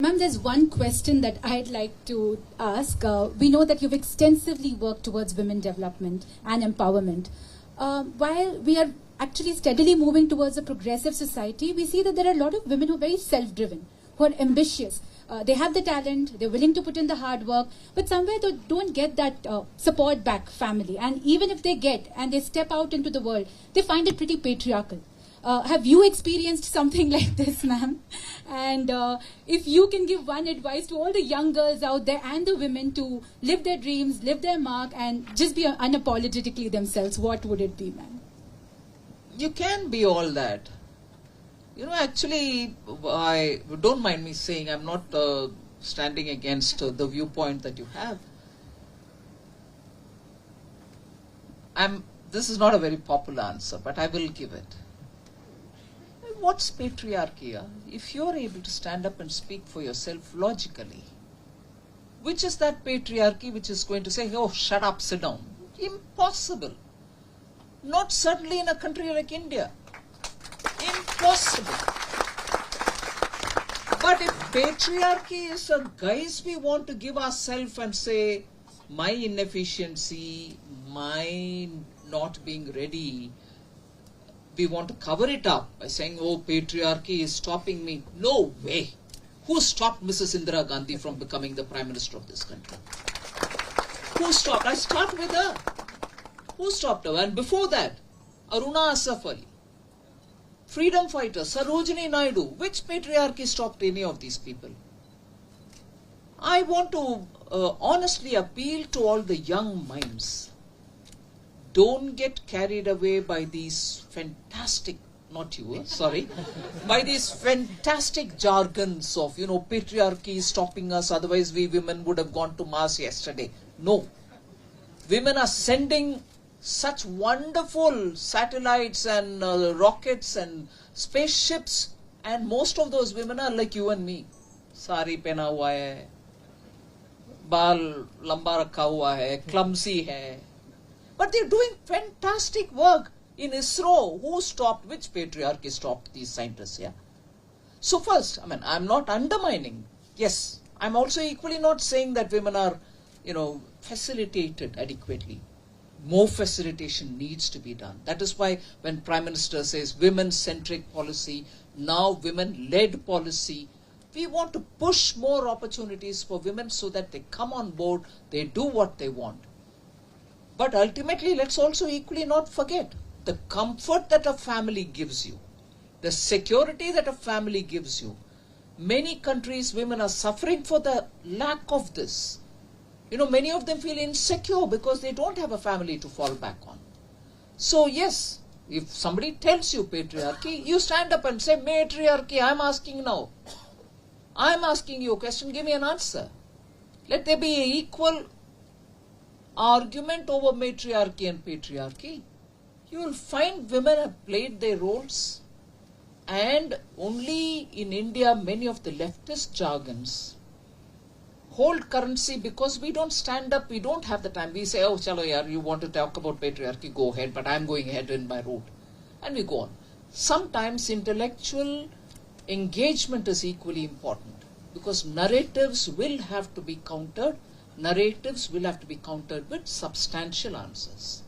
Ma'am, there's one question that I'd like to ask. We know that you've extensively worked towards women development and empowerment. While we are actually steadily moving towards a progressive society, we see that there are a lot of women who are very self-driven, who are ambitious. They have the talent, they're willing to put in the hard work, but somewhere they don't get that support back family. And even if they get and they step out into the world, they find it pretty patriarchal. Have you experienced something like this, ma'am? And if you can give one advice to all the young girls out there and the women to live their dreams, live their mark, and just be unapologetically themselves, what would it be, ma'am? You can be all that. You know, actually, don't mind me saying, I'm not standing against the viewpoint that you have. This is not a very popular answer, but I will give it. What's patriarchy? If you're able to stand up and speak for yourself logically, which is that patriarchy which is going to say, oh, shut up, sit down? Impossible. Not certainly in a country like India. Impossible. But if patriarchy is a guise we want to give ourselves and say, my inefficiency, my not being ready, we want to cover it up by saying, oh, patriarchy is stopping me. No way. Who stopped Mrs. Indira Gandhi from becoming the Prime Minister of this country? Who stopped? I start with her. Who stopped her? And before that, Aruna Asaf Ali, freedom fighter, Sarojini Naidu. Which patriarchy stopped any of these people? I want to honestly appeal to all the young minds. Don't get carried away by these fantastic, not you, sorry, by these fantastic jargons of, patriarchy is stopping us, otherwise we women would have gone to Mars yesterday. No. Women are sending such wonderful satellites and rockets and spaceships, and most of those women are like you and me. Sari pehna hua hai, baal lamba rakha hua hai, clumsy hai. But they're doing fantastic work in ISRO. Who stopped? Which patriarchy stopped these scientists? Yeah. So first, I'm not undermining. Yes, I'm also equally not saying that women are, facilitated adequately. More facilitation needs to be done. That is why when Prime Minister says women-centric policy, now women-led policy, we want to push more opportunities for women so that they come on board, they do what they want. But ultimately, let's also equally not forget the comfort that a family gives you, the security that a family gives you. Many countries, women are suffering for the lack of this. Many of them feel insecure because they don't have a family to fall back on. So yes, if somebody tells you patriarchy, you stand up and say, matriarchy, I'm asking now. I'm asking you a question, give me an answer. Let there be an equal argument over matriarchy and patriarchy. You will find women have played their roles, and only in India many of the leftist jargons hold currency because we don't stand up, we don't have the time. We say, oh, chalo yaar, you want to talk about patriarchy, go ahead, but I'm going ahead in my route. And we go on. Sometimes intellectual engagement is equally important because narratives will have to be countered. Narratives will have to be countered with substantial answers.